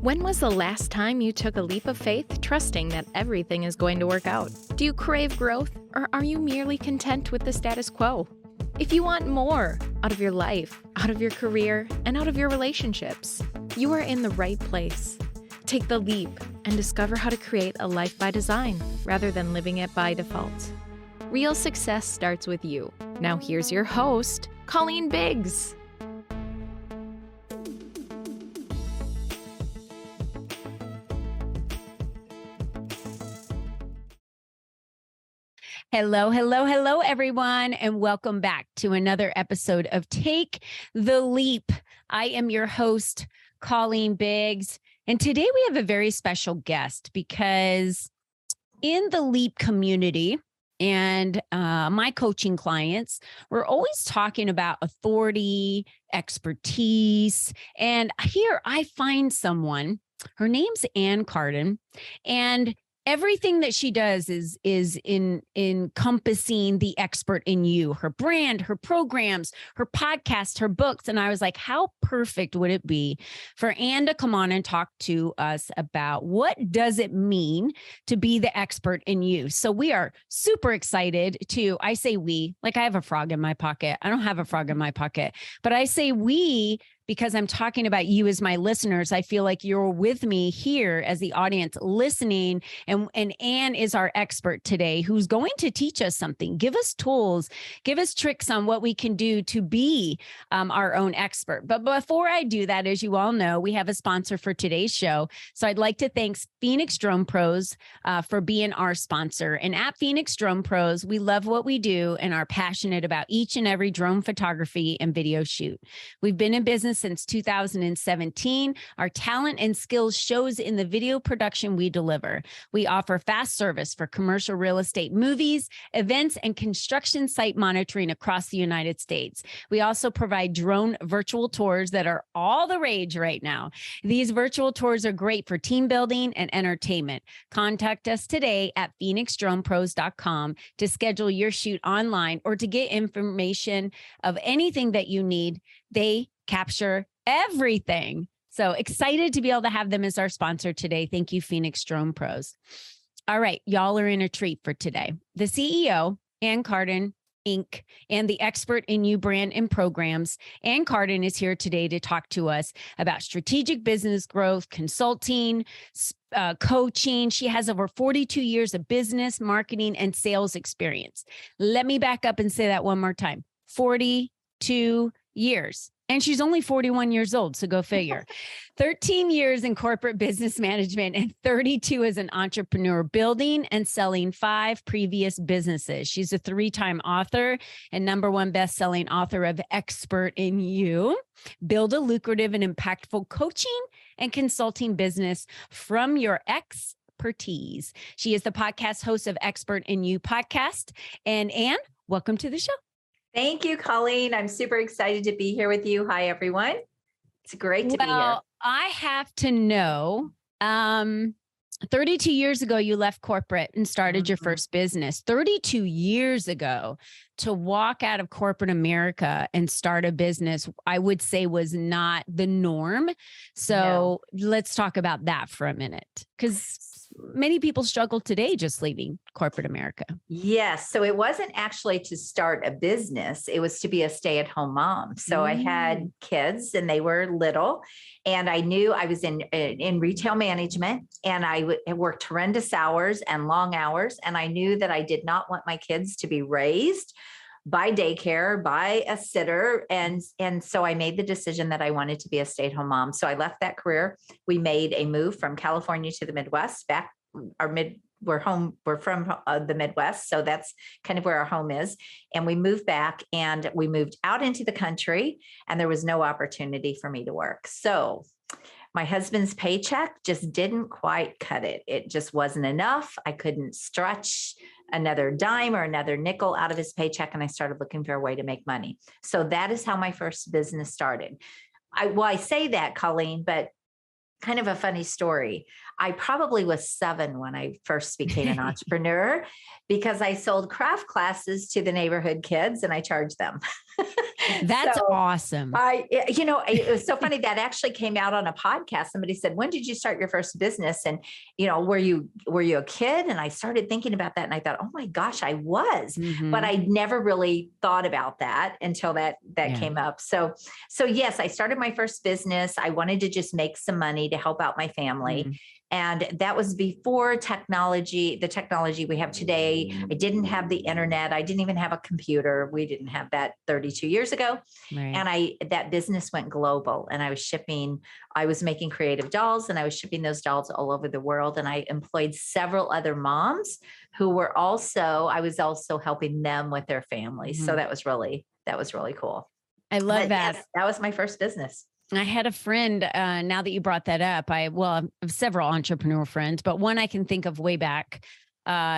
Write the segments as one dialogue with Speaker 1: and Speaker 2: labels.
Speaker 1: When was the last time you took a leap of faith, trusting that everything is going to work out? Do you crave growth, or are you merely content with the status quo? If you want more out of your life, out of your career, and out of your relationships, you are in the right place. Take the leap and discover how to create a life by design rather than living it by default. Real success starts with you. Now here's your host, Colleen Biggs.
Speaker 2: Hello, everyone, and welcome back to another episode of Take the Leap. I am your host, Colleen Biggs, and today we have a very special guest because in the Leap community and my coaching clients, we're always talking about authority, expertise, and here I find someone, her name's Carden, and everything that she does is encompassing the expert in you, her brand, her programs, her podcast, her books. And I was like, how perfect would it be for Ann to come on and talk to us about what does it mean to be the expert in you? So we are super excited I say we, like I have a frog in my pocket. I don't have a frog in my pocket, but I say we because I'm talking about you as my listeners. I feel like you're with me here as the audience listening. And Ann is our expert today who's going to teach us something, give us tools, give us tricks on what we can do to be our own expert. But before I do that, as you all know, we have a sponsor for today's show. So I'd like to thank Phoenix Drone Pros for being our sponsor. And at Phoenix Drone Pros, we love what we do and are passionate about each and every drone photography and video shoot. We've been in business since 2017. Our talent and skills shows in the video production we deliver. We offer fast service for commercial real estate, movies, events, and construction site monitoring across the United States. We also provide drone virtual tours that are all the rage right now. These virtual tours are great for team building and entertainment. Contact us today at phoenixdronepros.com to schedule your shoot online or to get information of anything that you need. They capture everything. So excited to be able to have them as our sponsor today. Thank you, Phoenix Drone Pros. All right, y'all are in a treat for today. The CEO, Carden Inc., and the expert in you brand and programs, Carden is here today to talk to us about strategic business growth, consulting, coaching. She has over 42 years of business, marketing, and sales experience. Let me back up and say that one more time. 42 years. And she's only 41 years old, so go figure. 13 years in corporate business management and 32 as an entrepreneur, building and selling 5 previous businesses. She's a 3-time author and #1 best-selling author of Expert in You. Build a lucrative and impactful coaching and consulting business from your expertise. She is the podcast host of Expert in You podcast. And Ann, welcome to the show.
Speaker 3: Thank you, Colleen. I'm super excited to be here with you. Hi, everyone. It's great to be here.
Speaker 2: I have to know, 32 years ago, you left corporate and started your first business. 32 years ago, to walk out of corporate America and start a business, I would say was not the norm. So let's talk about that for a minute, because many people struggle today just leaving corporate America.
Speaker 3: Yes. So it wasn't actually to start a business. It was to be a stay-at-home mom. So I had kids and they were little, and I knew I was in retail management, and I worked horrendous hours and long hours. And I knew that I did not want my kids to be raised by daycare, by a sitter. And so I made the decision that I wanted to be a stay-at-home mom. So I left that career. We made a move from California to the Midwest. We're from the Midwest. So that's kind of where our home is. And we moved back and we moved out into the country, and there was no opportunity for me to work. So my husband's paycheck just didn't quite cut it. It just wasn't enough. I couldn't stretch another dime or another nickel out of his paycheck. And I started looking for a way to make money. So that is how my first business started. I say that, Colleen, but kind of a funny story. I probably was 7 when I first became an entrepreneur because I sold craft classes to the neighborhood kids and I charged them.
Speaker 2: That's
Speaker 3: So
Speaker 2: awesome.
Speaker 3: it was so funny that actually came out on a podcast. Somebody said, "When did you start your first business?" And, were you a kid? And I started thinking about that and I thought, oh my gosh, I was, but I never really thought about that until that came up. So yes, I started my first business. I wanted to just make some money to help out my family. And that was before the technology we have today. I didn't have the internet. I didn't even have a computer. We didn't have that 32 years ago.
Speaker 2: Right.
Speaker 3: And that business went global and I was making creative dolls and I was shipping those dolls all over the world. And I employed several other moms who were I was also helping them with their families. So that was really cool.
Speaker 2: I love that.
Speaker 3: Yes, that was my first business.
Speaker 2: I had a friend, now that you brought that up, I have several entrepreneur friends, but one I can think of way back.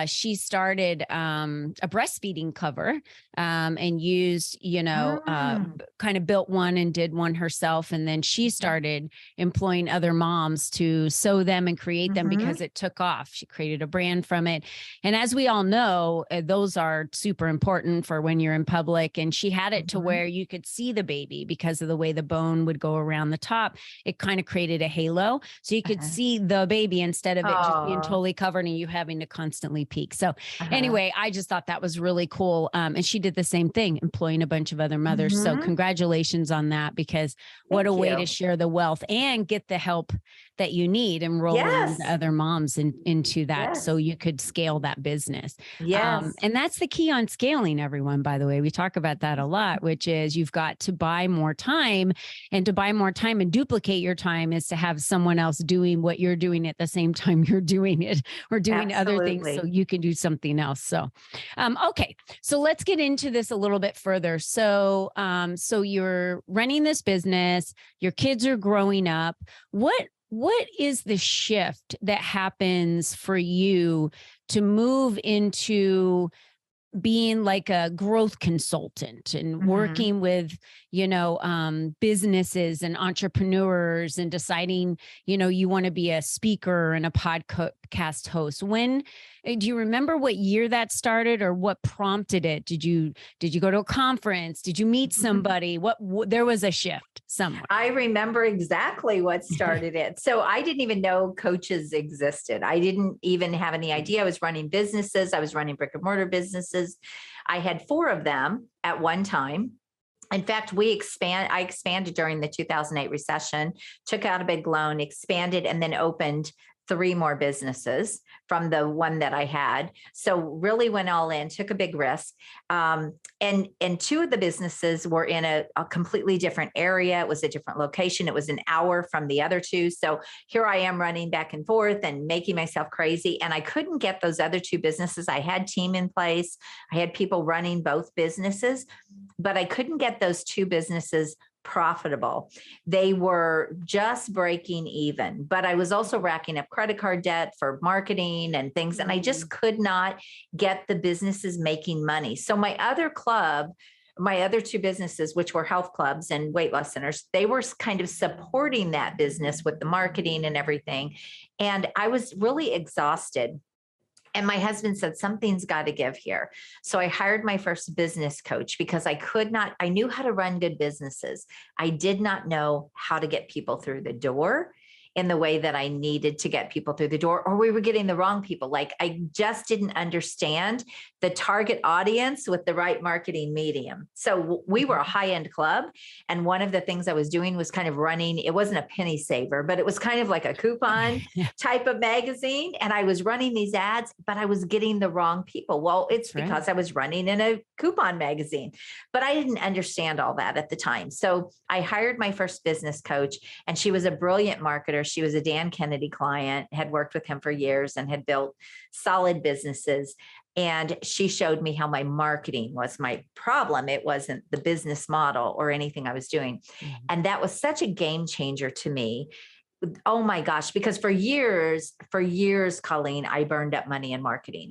Speaker 2: She started a breastfeeding cover and used, kind of built one and did one herself. And then she started employing other moms to sew them and create them because it took off. She created a brand from it. And as we all know, those are super important for when you're in public. And she had it to where you could see the baby because of the way the bone would go around the top. It kind of created a halo. So you could see the baby instead of it just being totally covered and you having to constantly peek. So anyway, I just thought that was really cool. And she did the same thing, employing a bunch of other mothers. So congratulations on that, because what a way to share the wealth and get the help that you need and roll in other moms into that so you could scale that business.
Speaker 3: Yes.
Speaker 2: And that's the key on scaling, everyone, by the way. We talk about that a lot, which is you've got to buy more time, and to buy more time and duplicate your time is to have someone else doing what you're doing at the same time you're doing it, or doing other things so you can do something else. So, okay. So let's get into this a little bit further. So, so you're running this business, your kids are growing up. What is the shift that happens for you to move into being like a growth consultant and working with, businesses and entrepreneurs and deciding, you want to be a speaker and a podcast host? When do you remember what year that started or what prompted it? Did you go to a conference? Did you meet somebody? What there was a shift somewhere?
Speaker 3: I remember exactly what started it. So I didn't even know coaches existed. I didn't even have any idea. I was running businesses. I was running brick and mortar businesses. I had 4 of them at one time. In fact, I expanded during the 2008 recession, took out a big loan, expanded, and then opened 3 more businesses from the one that I had. So really went all in, took a big risk. And 2 of the businesses were in a completely different area. It was a different location. It was an hour from the other 2. So here I am running back and forth and making myself crazy. And I couldn't get those other 2 businesses. I had team in place. I had people running both businesses, but I couldn't get those 2 businesses profitable. They were just breaking even, but I was also racking up credit card debt for marketing and things. And I just could not get the businesses making money. So my other 2 businesses, which were health clubs and weight loss centers, they were kind of supporting that business with the marketing and everything. And I was really exhausted. And my husband said, something's got to give here. So I hired my first business coach because I knew how to run good businesses. I did not know how to get people through the door in the way that I needed to get people through the door, or we were getting the wrong people. Like I just didn't understand the target audience with the right marketing medium. So we were a high-end club. And one of the things I was doing was kind of running, it wasn't a penny saver, but it was kind of like a coupon type of magazine. And I was running these ads, but I was getting the wrong people. Well, it's because I was running in a coupon magazine, but I didn't understand all that at the time. So I hired my first business coach, and she was a brilliant marketer. She was a Dan Kennedy client, had worked with him for years and had built solid businesses. And she showed me how my marketing was my problem. It wasn't the business model or anything I was doing. And that was such a game changer to me. Oh my gosh, because for years, Colleen, I burned up money in marketing.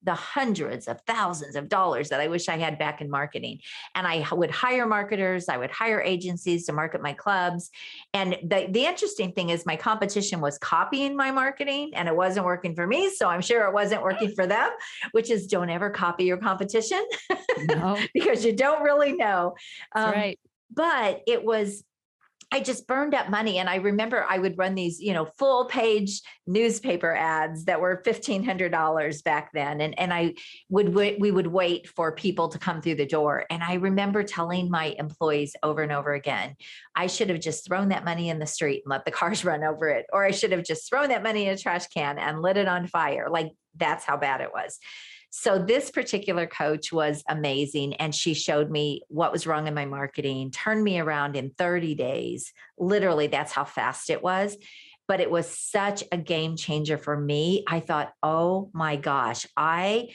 Speaker 3: the hundreds of thousands of dollars that I wish I had back in marketing. And I would hire marketers, I would hire agencies to market my clubs. And the interesting thing is my competition was copying my marketing and it wasn't working for me. So I'm sure it wasn't working for them, which is don't ever copy your competition because you don't really know.
Speaker 2: That's right.
Speaker 3: But I just burned up money. And I remember I would run these, full page newspaper ads that were $1,500 back then. And we would wait for people to come through the door. And I remember telling my employees over and over again, I should have just thrown that money in the street and let the cars run over it. Or I should have just thrown that money in a trash can and lit it on fire. Like that's how bad it was. So this particular coach was amazing. And she showed me what was wrong in my marketing, turned me around in 30 days. Literally, that's how fast it was. But it was such a game changer for me. I thought, oh my gosh, I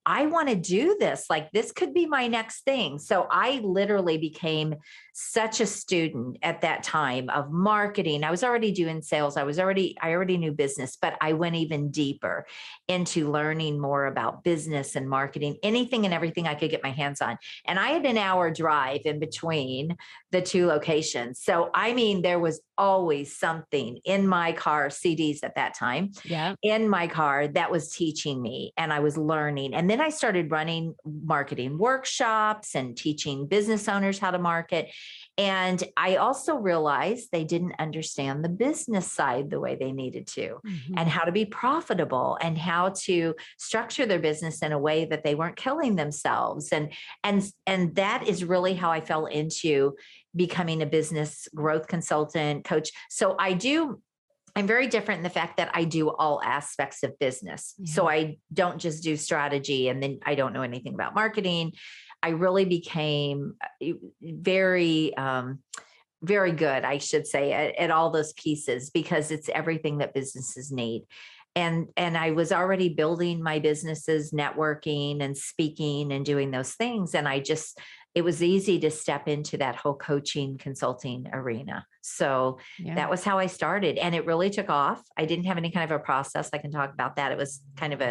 Speaker 3: want to do this. Like this could be my next thing. So I literally became such a student at that time of marketing. I was already doing sales. I already knew business, but I went even deeper into learning more about business and marketing, anything and everything I could get my hands on. And I had an hour drive in between the two locations. So, I mean, there was always something in my car, CDs at that time, in my car that was teaching me and I was learning. And then I started running marketing workshops and teaching business owners how to market. And I also realized they didn't understand the business side the way they needed to, and how to be profitable and how to structure their business in a way that they weren't killing themselves. And that is really how I fell into becoming a business growth consultant coach. So I'm very different in the fact that I do all aspects of business. So I don't just do strategy and then I don't know anything about marketing. I really became very, very good, I should say, at all those pieces because it's everything that businesses need. And I was already building my businesses, networking and speaking and doing those things. And it was easy to step into that whole coaching consulting arena. So that was how I started. And it really took off. I didn't have any kind of a process. I can talk about that. It was kind of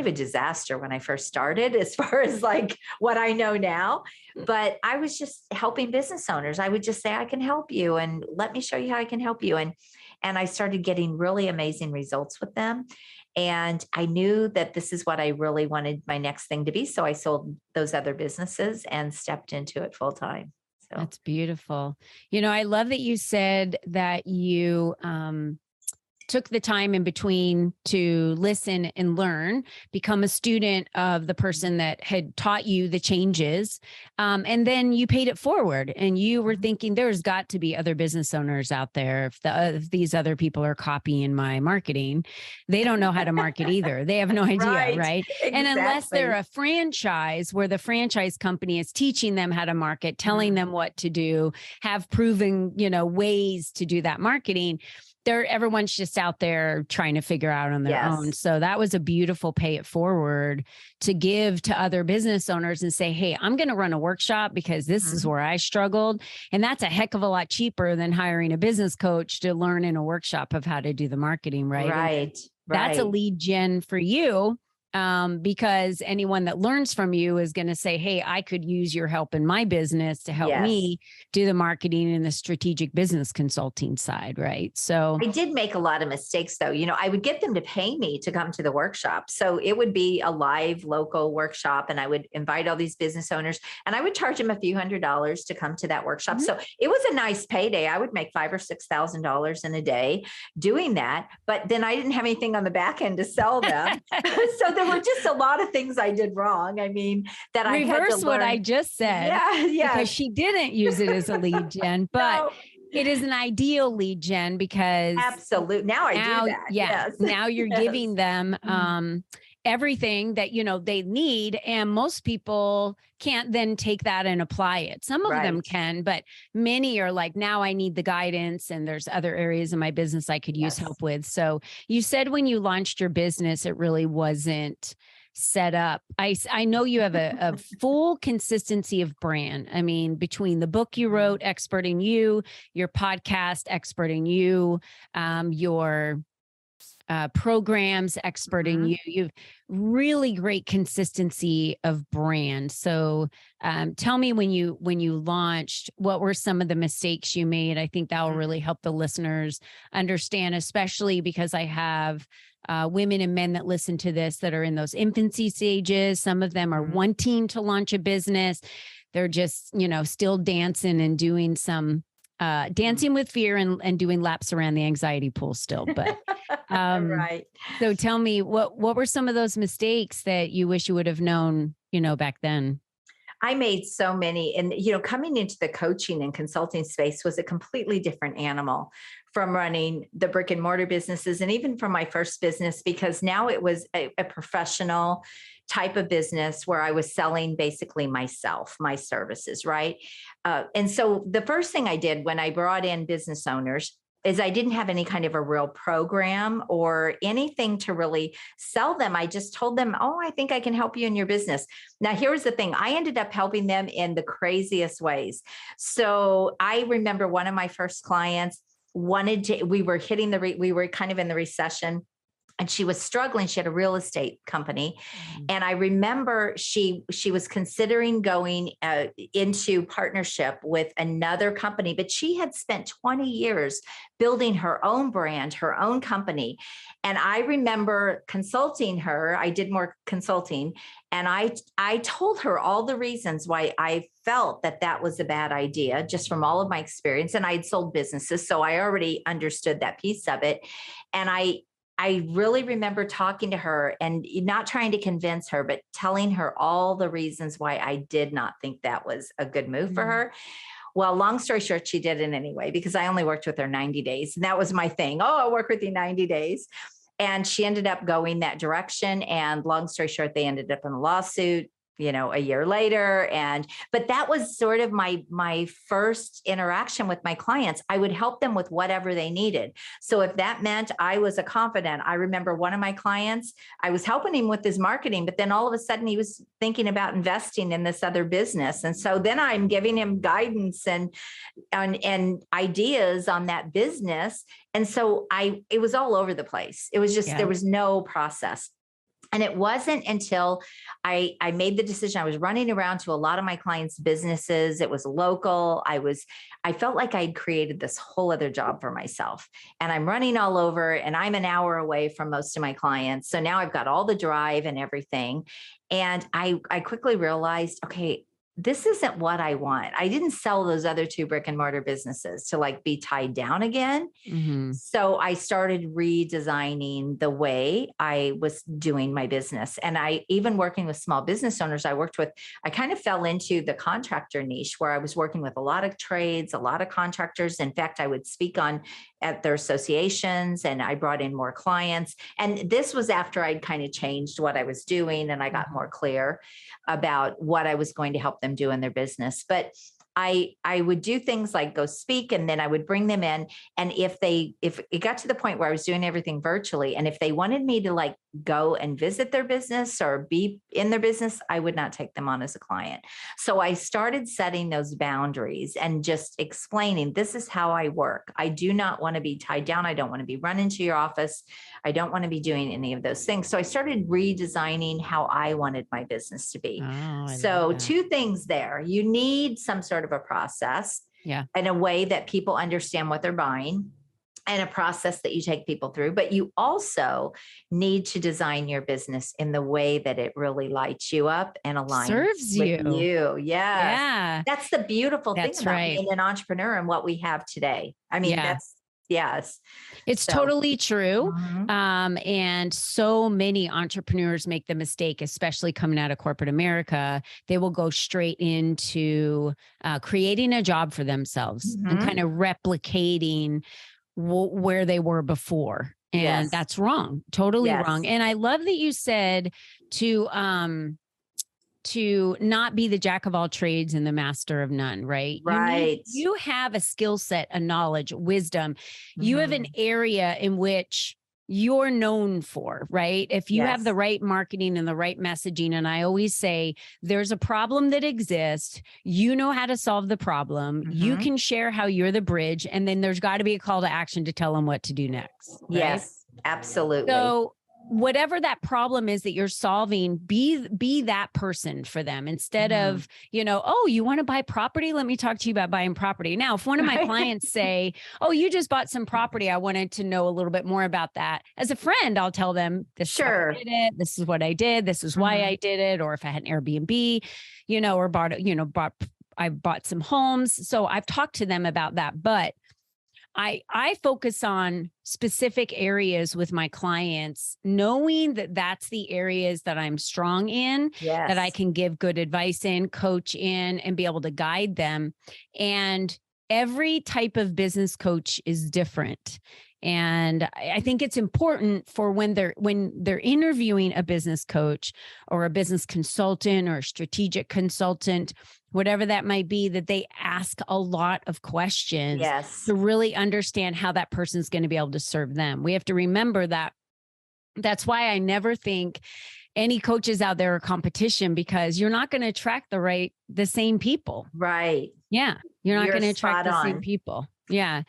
Speaker 3: a disaster when I first started as far as like what I know now, but I was just helping business owners. I would just say, I can help you and let me show you how I can help you. And I started getting really amazing results with them. And I knew that this is what I really wanted my next thing to be. So I sold those other businesses and stepped into it full time. So
Speaker 2: that's beautiful. I love that you said that you, took the time in between to listen and learn, become a student of the person that had taught you the changes. And then you paid it forward and you were thinking there's got to be other business owners out there. If these other people are copying my marketing, they don't know how to market either. They have no idea. Right.
Speaker 3: Exactly.
Speaker 2: And unless they're a franchise where the franchise company is teaching them how to market, telling them what to do, have proven, ways to do that marketing, everyone's just out there trying to figure out on their own. So that was a beautiful pay it forward to give to other business owners and say, hey, I'm going to run a workshop because this is where I struggled. And that's a heck of a lot cheaper than hiring a business coach to learn in a workshop of how to do the marketing. Right. That's a lead gen for you. Because anyone that learns from you is going to say, hey, I could use your help in my business to help me do the marketing and the strategic business consulting side. Right. So
Speaker 3: I did make a lot of mistakes though. I would get them to pay me to come to the workshop. So it would be a live local workshop and I would invite all these business owners and I would charge them a few $100s to come to that workshop. So it was a nice payday. I would make $5,000 or $6,000 in a day doing that, but then I didn't have anything on the back end to sell them. So there were just a lot of things I did wrong. I mean, that I had to learn.
Speaker 2: What I just said.
Speaker 3: Yeah.
Speaker 2: Because she didn't use it as a lead gen, but it is an ideal lead gen because
Speaker 3: absolutely. Now I do that.
Speaker 2: Yes. Now you're giving them everything that, they need. And most people can't then take that and apply it. Some of them can, but many are like, now I need the guidance and there's other areas in my business I could use help with. So you said when you launched your business, it really wasn't set up. I know you have a full consistency of brand. I mean, between the book you wrote, Expert in You, your podcast, Expert in You, your programs, expert in you. You've really great consistency of brand. So tell me when you launched, what were some of the mistakes you made? I think that will really help the listeners understand, especially because I have women and men that listen to this that are in those infancy stages. Some of them are wanting to launch a business. They're just, still dancing and doing some dancing with fear and doing laps around the anxiety pool still. But
Speaker 3: right.
Speaker 2: So tell me, what were some of those mistakes that you wish you would have known, back then?
Speaker 3: I made so many, and coming into the coaching and consulting space was a completely different animal from running the brick and mortar businesses, and even from my first business, because now it was a professional type of business where I was selling basically myself, my services, right? And so the first thing I did when I brought in business owners is I didn't have any kind of a real program or anything to really sell them. I just told them, oh, I think I can help you in your business. Now, here's the thing. I ended up helping them in the craziest ways. So I remember one of my first clients we were kind of in the recession, and she was struggling. She had a real estate company. And I remember she was considering going into partnership with another company, but she had spent 20 years building her own brand, her own company. And I remember consulting her. I did more consulting. And I told her all the reasons why I felt that was a bad idea, just from all of my experience. And I had sold businesses, so I already understood that piece of it. And I really remember talking to her and not trying to convince her, but telling her all the reasons why I did not think that was a good move for her. Well, long story short, she did it anyway, because I only worked with her 90 days. And that was my thing. Oh, I'll work with you 90 days. And she ended up going that direction. And long story short, they ended up in a lawsuit, a year later. But that was sort of my first interaction with my clients. I would help them with whatever they needed. So if that meant I was a confidant, I remember one of my clients, I was helping him with his marketing, but then all of a sudden he was thinking about investing in this other business. And so then I'm giving him guidance and ideas on that business. And so it was all over the place. It was just, there was no process. And it wasn't until I made the decision. I was running around to a lot of my clients' businesses. It was local. I felt like I'd created this whole other job for myself, and I'm running all over, and I'm an hour away from most of my clients. So now I've got all the drive and everything. And I quickly realized, okay, this isn't what I want. I didn't sell those other two brick and mortar businesses to be tied down again. So I started redesigning the way I was doing my business. And even working with small business owners, I kind of fell into the contractor niche where I was working with a lot of trades, a lot of contractors. In fact, I would speak at their associations, and I brought in more clients. And this was after I'd kind of changed what I was doing, and I got more clear about what I was going to help them do in their business. But I would do things like go speak, and then I would bring them in. And if it got to the point where I was doing everything virtually, and if they wanted me to go and visit their business or be in their business, I would not take them on as a client. So I started setting those boundaries and just explaining, this is how I work. I do not want to be tied down. I don't want to be run into your office. I don't want to be doing any of those things. So I started redesigning how I wanted my business to be. So two things there. You need some sort of a process, in a way that people understand what they're buying, and a process that you take people through. But you also need to design your business in the way that it really lights you up and aligns
Speaker 2: serves
Speaker 3: with
Speaker 2: you.
Speaker 3: Yes.
Speaker 2: Yeah.
Speaker 3: That's the beautiful thing about being an entrepreneur and what we have today. I mean, yes.
Speaker 2: It's totally true. And so many entrepreneurs make the mistake, especially coming out of corporate America. They will go straight into creating a job for themselves and kind of replicating where they were before. And that's wrong. Totally wrong. And I love that you said to not be the jack of all trades and the master of none, right?
Speaker 3: Right.
Speaker 2: You have a skill set, a knowledge, wisdom. You have an area in which you're known for, right? If you have the right marketing and the right messaging, and I always say there's a problem that exists, you know how to solve the problem, you can share how you're the bridge, and then there's got to be a call to action to tell them what to do next. Right?
Speaker 3: Absolutely.
Speaker 2: So whatever that problem is that you're solving, be that person for them instead of, oh, you want to buy property? Let me talk to you about buying property. Now, if one of my clients say, oh, you just bought some property, I wanted to know a little bit more about that. As a friend, I'll tell them this is how I did it. This is what I did. This is why I did it. Or if I had an Airbnb, or I bought some homes. So I've talked to them about that, but I focus on specific areas with my clients, knowing that that's the areas that I'm strong in, that I can give good advice in, coach in, and be able to guide them. And every type of business coach is different. And I think it's important for when they're interviewing a business coach or a business consultant or a strategic consultant, whatever that might be, that they ask a lot of questions to really understand how that person's going to be able to serve them. We have to remember that. That's why I never think any coaches out there are competition, because you're not going to attract the same people.
Speaker 3: Right.
Speaker 2: Yeah. You're not going to attract the same people. Yeah.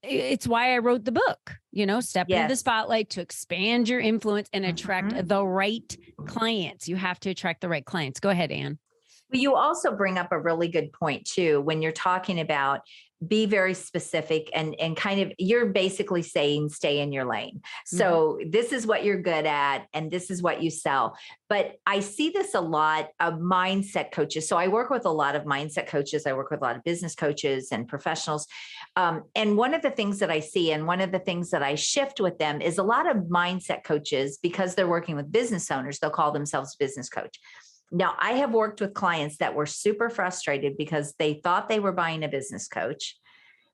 Speaker 2: It's why I wrote the book, Step into the Spotlight, to expand your influence and attract the right clients. You have to attract the right clients. Go ahead, Ann.
Speaker 3: Well, you also bring up a really good point too, when you're talking about be very specific and kind of, you're basically saying, stay in your lane. So this is what you're good at, and this is what you sell. But I see this a lot of mindset coaches. So I work with a lot of mindset coaches. I work with a lot of business coaches and professionals. And one of the things that I see, and one of the things that I shift with them, is a lot of mindset coaches, because they're working with business owners, they'll call themselves business coach. Now, I have worked with clients that were super frustrated because they thought they were buying a business coach,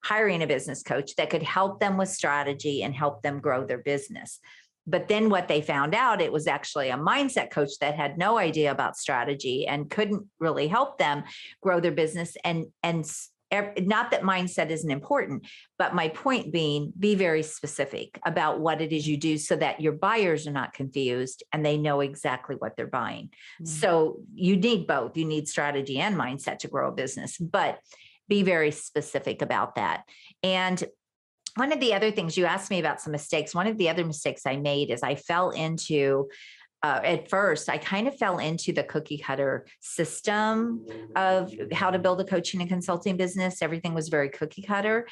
Speaker 3: hiring a business coach that could help them with strategy and help them grow their business. But then what they found out, it was actually a mindset coach that had no idea about strategy and couldn't really help them grow their business. And not that mindset isn't important, but my point being, be very specific about what it is you do so that your buyers are not confused and they know exactly what they're buying. So you need both. You need strategy and mindset to grow a business, but be very specific about that. And one of the other things, you asked me about some mistakes. One of the other mistakes I made is I fell into at first, I kind of fell into the cookie cutter system of how to build a coaching and consulting business. Everything was very cookie cutter,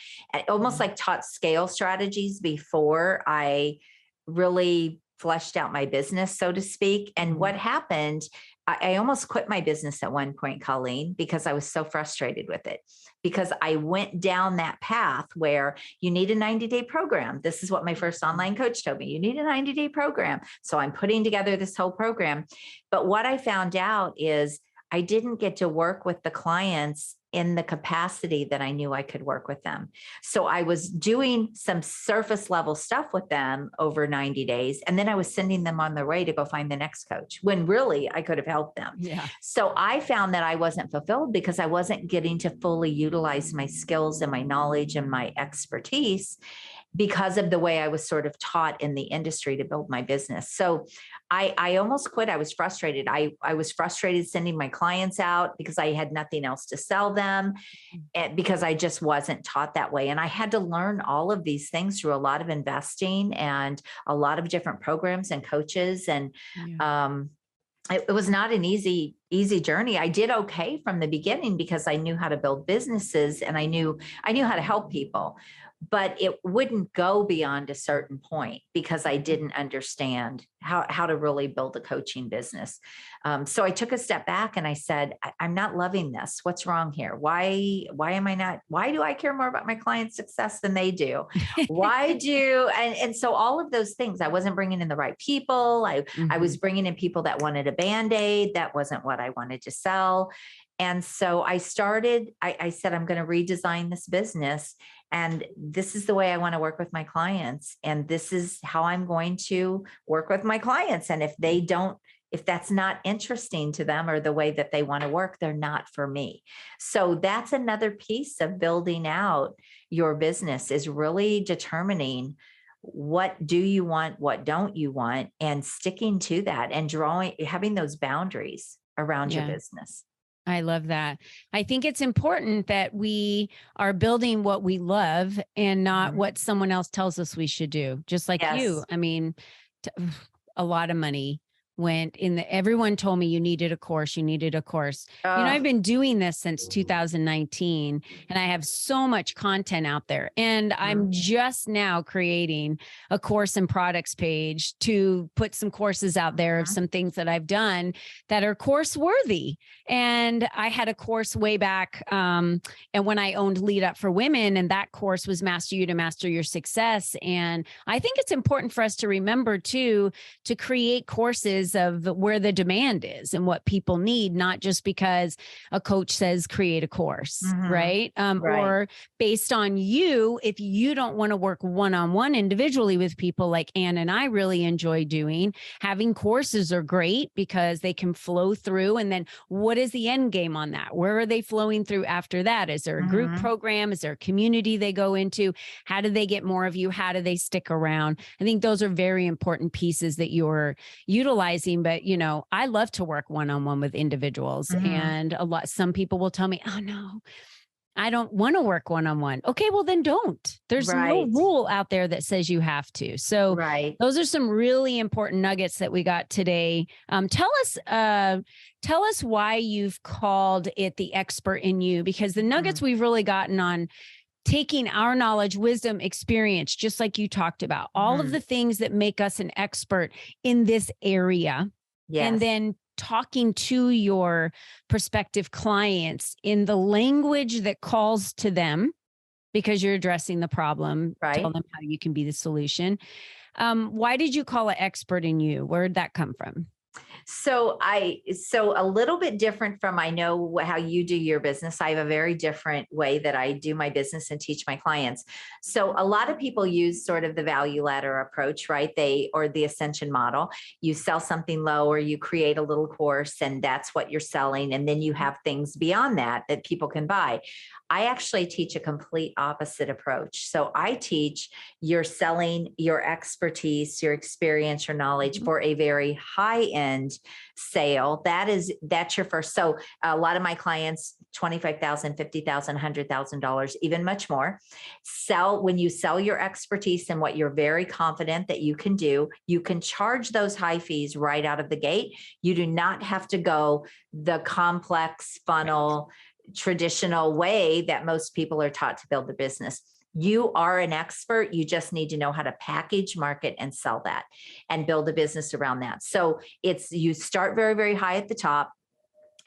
Speaker 3: almost like taught scale strategies before I really fleshed out my business, so to speak. And what happened, I almost quit my business at one point, Colleen, because I was so frustrated with it, because I went down that path where you need a 90-day program. This is what my first online coach told me. You need a 90-day program. So I'm putting together this whole program. But what I found out is I didn't get to work with the clients in the capacity that I knew I could work with them. So I was doing some surface level stuff with them over 90 days. And then I was sending them on their way to go find the next coach, when really I could have helped them.
Speaker 2: Yeah.
Speaker 3: So I found that I wasn't fulfilled because I wasn't getting to fully utilize my skills and my knowledge and my expertise, because of the way I was sort of taught in the industry to build my business. So I almost quit. I was frustrated. I was frustrated sending my clients out because I had nothing else to sell them, and because I just wasn't taught that way. And I had to learn all of these things through a lot of investing and a lot of different programs and coaches. And it was not an easy journey. I did okay from the beginning because I knew how to build businesses and I knew how to help people, but it wouldn't go beyond a certain point because I didn't understand how to really build a coaching business. So I took a step back and I said, I'm not loving this. What's wrong here? Why am I not? Why do I care more about my clients' success than they do? And so all of those things, I wasn't bringing in the right people. I was bringing in people that wanted a Band-Aid. That wasn't what I wanted to sell. And so I said, I'm going to redesign this business. And this is the way I want to work with my clients. And this is how I'm going to work with my clients. And if that's not interesting to them or the way that they want to work, they're not for me. So that's another piece of building out your business, is really determining what do you want, what don't you want, and sticking to that and having those boundaries around your business.
Speaker 2: I love that. I think it's important that we are building what we love and not
Speaker 3: Mhm.
Speaker 2: what someone else tells us we should do. Just like you.
Speaker 3: Yes.
Speaker 2: I mean, t- a lot of money went in everyone told me you needed a course, you needed a course. I've
Speaker 3: Oh,
Speaker 2: been doing this since 2019 and I have so much content out there. And I'm just now creating a course and products page to put some courses out there of some things that I've done that are course worthy. And I had a course way back. And when I owned Lead Up for Women, and that course was Master You to Master Your Success. And I think it's important for us to remember too, to create courses of where the demand is and what people need, not just because a coach says create a course, right?
Speaker 3: right.
Speaker 2: Or based on you, if you don't want to work one-on-one individually with people like Ann and I really enjoy doing, having courses are great because they can flow through. And then what is the end game on that? Where are they flowing through after that? Is there a group program? Is there a community they go into? How do they get more of you? How do they stick around? I think those are very important pieces that you're utilizing. But, I love to work one-on-one with individuals, and some people will tell me, oh no, I don't want to work one-on-one. Okay, well then don't. There's no
Speaker 3: Right.
Speaker 2: rule out there that says you have to. So
Speaker 3: Right.
Speaker 2: those are some really important nuggets that we got today. Tell us why you've called it the expert in you, because the nuggets we've really gotten on taking our knowledge, wisdom, experience, just like you talked about, all of the things that make us an expert in this area.
Speaker 3: Yes.
Speaker 2: And then talking to your prospective clients in the language that calls to them because you're addressing the problem.
Speaker 3: Right.
Speaker 2: Tell them how you can be the solution. Why did you call it expert in you? Where did that come from?
Speaker 3: So a little bit different from, I know how you do your business. I have a very different way that I do my business and teach my clients. So a lot of people use sort of the value ladder approach, right? Or the ascension model. You sell something low or you create a little course and that's what you're selling. And then you have things beyond that people can buy. I actually teach a complete opposite approach. So I teach you're selling your expertise, your experience, your knowledge for a very high end sale. That's your first. So a lot of my clients, $25,000, $50,000, $100,000, even much more. When you sell your expertise and what you're very confident that you can do, you can charge those high fees right out of the gate. You do not have to go the complex funnel, traditional way that most people are taught to build a business. You are an expert. You just need to know how to package, market, and sell that and build a business around that. So you start very, very high at the top.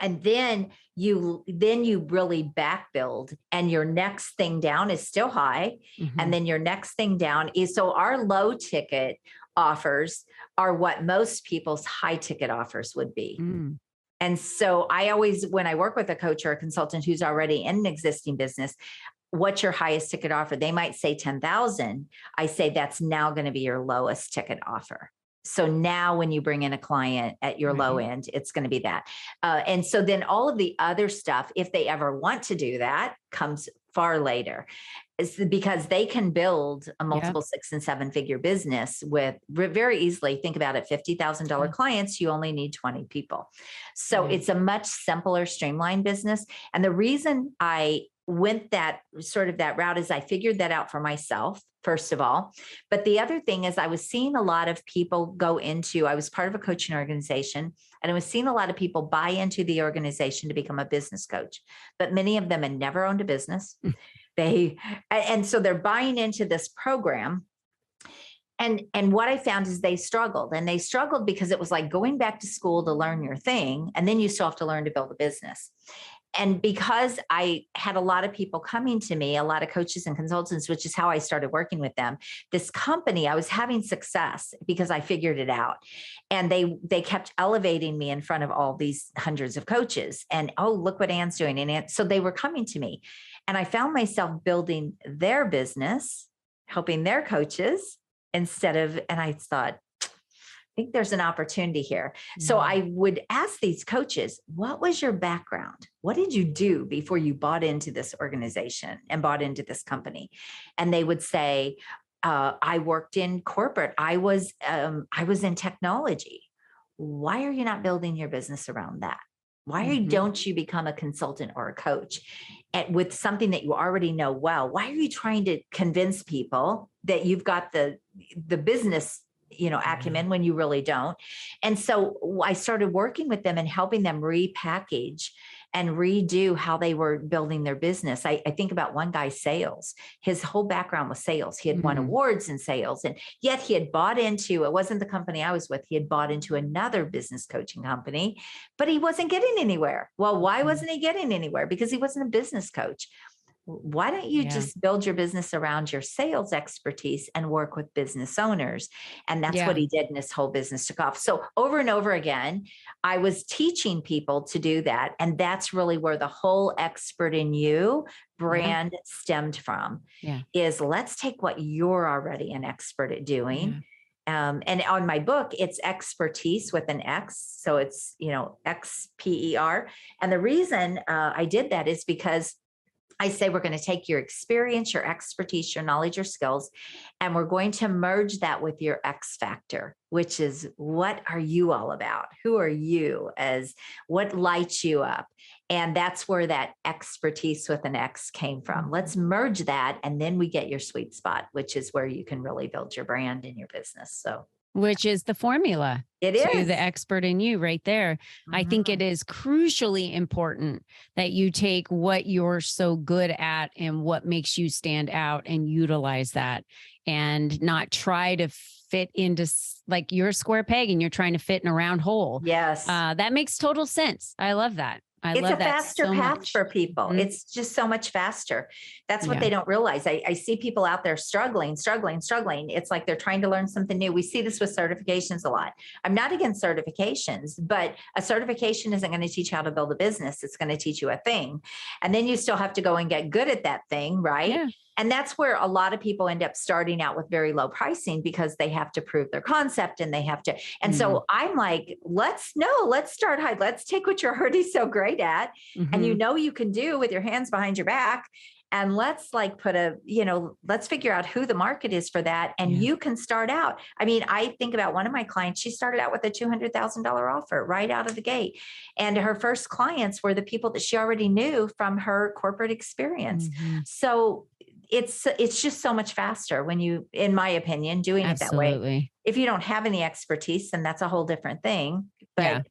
Speaker 3: And then you really back build, and your next thing down is still high. And then your next thing down is, so our low ticket offers are what most people's high ticket offers would be. And so I always, when I work with a coach or a consultant who's already in an existing business, what's your highest ticket offer? They might say 10,000. I say that's now going to be your lowest ticket offer. So now when you bring in a client at your low end, it's going to be that. And so then all of the other stuff, if they ever want to do that, comes far later. It's because they can build a multiple 6 and 7 figure business with very easily. Think about it, $50,000 clients, you only need 20 people. So it's a much simpler, streamlined business. And the reason I went that route is I figured that out for myself, first of all. But the other thing is I was seeing a lot of people I was part of a coaching organization, and I was seeing a lot of people buy into the organization to become a business coach, but many of them had never owned a business. And so they're buying into this program. And what I found is they struggled because it was like going back to school to learn your thing. And then you still have to learn to build a business. And because I had a lot of people coming to me, a lot of coaches and consultants, which is how I started working with them, this company, I was having success because I figured it out. And they kept elevating me in front of all these hundreds of coaches. And, oh, look what Ann's doing. And so they were coming to me. And I found myself building their business, helping their coaches and I thought, I think there's an opportunity here. So I would ask these coaches, what was your background? What did you do before you bought into this organization and bought into this company? And they would say, I worked in corporate. I was in technology. Why are you not building your business around that? Why don't you become a consultant or a coach with something that you already know well? Why are you trying to convince people that you've got the business, acumen when you really don't? And so I started working with them and helping them repackage and redo how they were building their business. I think about one guy's sales. His whole background was sales. He had won awards in sales, and yet he had bought into, it wasn't the company I was with, he had bought into another business coaching company, but he wasn't getting anywhere. Well, why wasn't he getting anywhere? Because he wasn't a business coach. Why don't you just build your business around your sales expertise and work with business owners? And that's what he did, and his whole business took off. So over and over again, I was teaching people to do that. And that's really where the whole Expert in You brand stemmed from, is let's take what you're already an expert at doing. And on my book, it's Xpertise with an X. So it's, XPER. And the reason I did that is because I say we're going to take your experience, your expertise, your knowledge, your skills, and we're going to merge that with your X factor, which is, what are you all about? Who are you? As what lights you up? And that's where that expertise with an X came from. Let's merge that, and then we get your sweet spot, which is where you can really build your brand in your business. So,
Speaker 2: which is the formula
Speaker 3: to
Speaker 2: the Expert in You right there. I think it is crucially important that you take what you're so good at and what makes you stand out and utilize that, and not try to fit into, like, you're a square peg and you're trying to fit in a round hole.
Speaker 3: Yes.
Speaker 2: That makes total sense. I love that.
Speaker 3: It's a faster path for people. It's just so much faster. That's what they don't realize. I see people out there struggling. It's like they're trying to learn something new. We see this with certifications a lot. I'm not against certifications, but a certification isn't going to teach you how to build a business. It's going to teach you a thing. And then you still have to go and get good at that thing, right?
Speaker 2: Yeah.
Speaker 3: And that's where a lot of people end up starting out with very low pricing, because they have to prove their concept and they have to. And so I'm like, let's start high. Let's take what you're already so great at and you can do with your hands behind your back. And let's let's figure out who the market is for that. And you can start out. I mean, I think about one of my clients, she started out with a $200,000 offer right out of the gate. And her first clients were the people that she already knew from her corporate experience. So it's just so much faster when you, in my opinion, doing it that way. If you don't have any expertise, then that's a whole different thing. But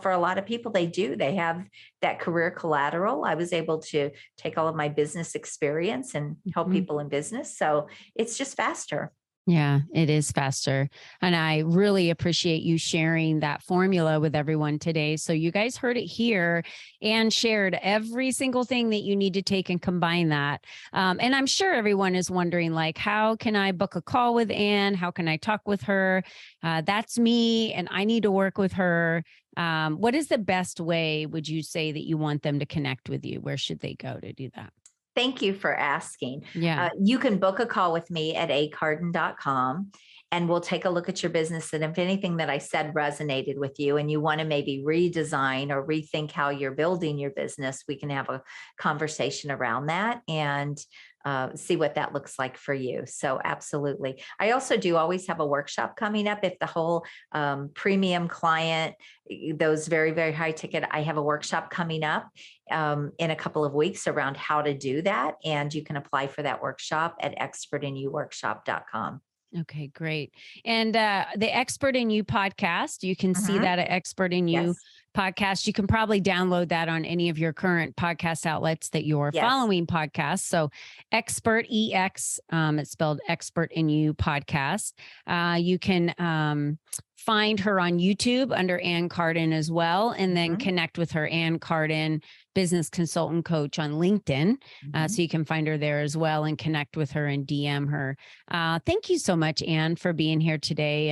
Speaker 3: for a lot of people, they have that career collateral. I was able to take all of my business experience and help people in business. So it's just faster.
Speaker 2: Yeah, it is faster. And I really appreciate you sharing that formula with everyone today. So you guys heard it here and shared every single thing that you need to take and combine that. And I'm sure everyone is wondering, like, how can I book a call with Ann? How can I talk with her? That's me, and I need to work with her. What is the best way, would you say, that you want them to connect with you? Where should they go to do that?
Speaker 3: Thank you for asking.
Speaker 2: Yeah.
Speaker 3: You can book a call with me at acarden.com, and we'll take a look at your business. And if anything that I said resonated with you and you want to maybe redesign or rethink how you're building your business, we can have a conversation around that and see what that looks like for you. So absolutely. I also do always have a workshop coming up. If the whole premium client, those very, very high ticket, I have a workshop coming up in a couple of weeks around how to do that. And you can apply for that workshop at expertinyouworkshop.com.
Speaker 2: Okay, great. And the Expert in You podcast, you can see that at Expert in You podcast. You can probably download that on any of your current podcast outlets that you're following podcasts. So Expert EX, it's spelled Expert in You podcast. You can find her on YouTube under Ann Carden as well, and then connect with her, Ann Carden, business consultant coach, on LinkedIn. So you can find her there as well and connect with her and DM her. Thank you so much, Ann, for being here today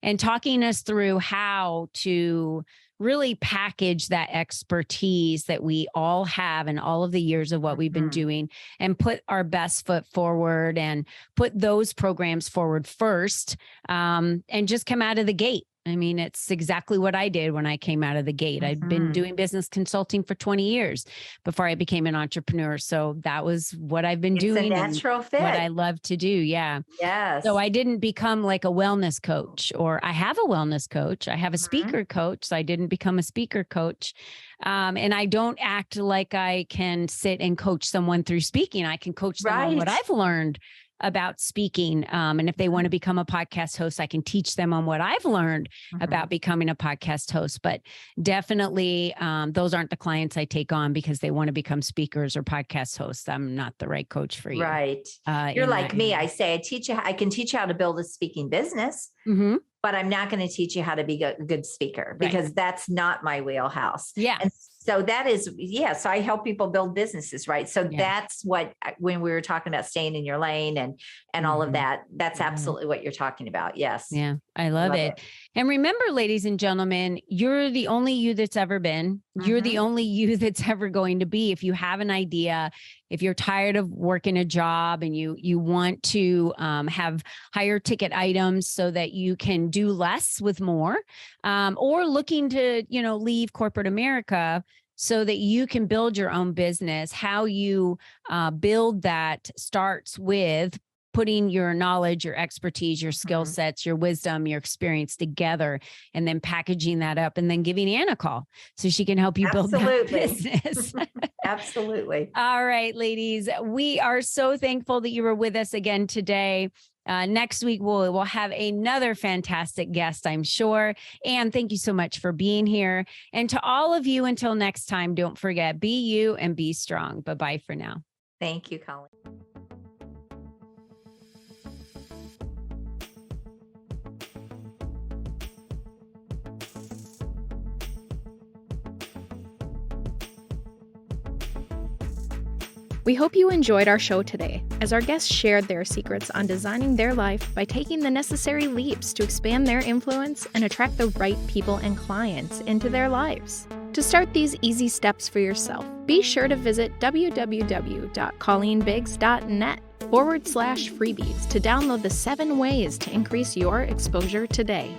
Speaker 2: and talking us through how to really package that expertise that we all have in all of the years of what we've been doing, and put our best foot forward and put those programs forward first, and just come out of the gate I mean, it's exactly what I did when I came out of the gate. I'd been doing business consulting for 20 years before I became an entrepreneur. So that was what I've been doing.
Speaker 3: It's a natural fit.
Speaker 2: What I love to do. Yeah.
Speaker 3: Yes.
Speaker 2: So I didn't become like a wellness coach, or I have a wellness coach. I have a speaker coach. So I didn't become a speaker coach. And I don't act like I can sit and coach someone through speaking. I can coach them on what I've learned about speaking. And if they want to become a podcast host, I can teach them on what I've learned about becoming a podcast host. But definitely, those aren't the clients I take on because they want to become speakers or podcast hosts. I'm not the right coach for you.
Speaker 3: Right. You're like me. I say, I can teach you how to build a speaking business, but I'm not going to teach you how to be a good speaker because that's not my wheelhouse.
Speaker 2: Yeah.
Speaker 3: And so that is, so I help people build businesses, right? So that's what, when we were talking about staying in your lane and all of that, that's absolutely what you're talking about. Yes.
Speaker 2: Yeah. I love it. And remember, ladies and gentlemen, you're the only you that's ever been. You're the only you that's ever going to be. If you have an idea, if you're tired of working a job and you want to have higher ticket items so that you can do less with more, or looking to, leave corporate America so that you can build your own business, how you build that starts with putting your knowledge, your expertise, your skill sets, your wisdom, your experience together, and then packaging that up and then giving Ann a call so she can help you build that business.
Speaker 3: Absolutely.
Speaker 2: All right, ladies, we are so thankful that you were with us again today. Next week, we'll have another fantastic guest, I'm sure. And thank you so much for being here. And to all of you, until next time, don't forget, be you and be strong. Bye-bye for now.
Speaker 3: Thank you, Colleen.
Speaker 1: We hope you enjoyed our show today, as our guests shared their secrets on designing their life by taking the necessary leaps to expand their influence and attract the right people and clients into their lives. To start these easy steps for yourself, be sure to visit www.colleenbiggs.net/freebies to download the 7 ways to increase your exposure today.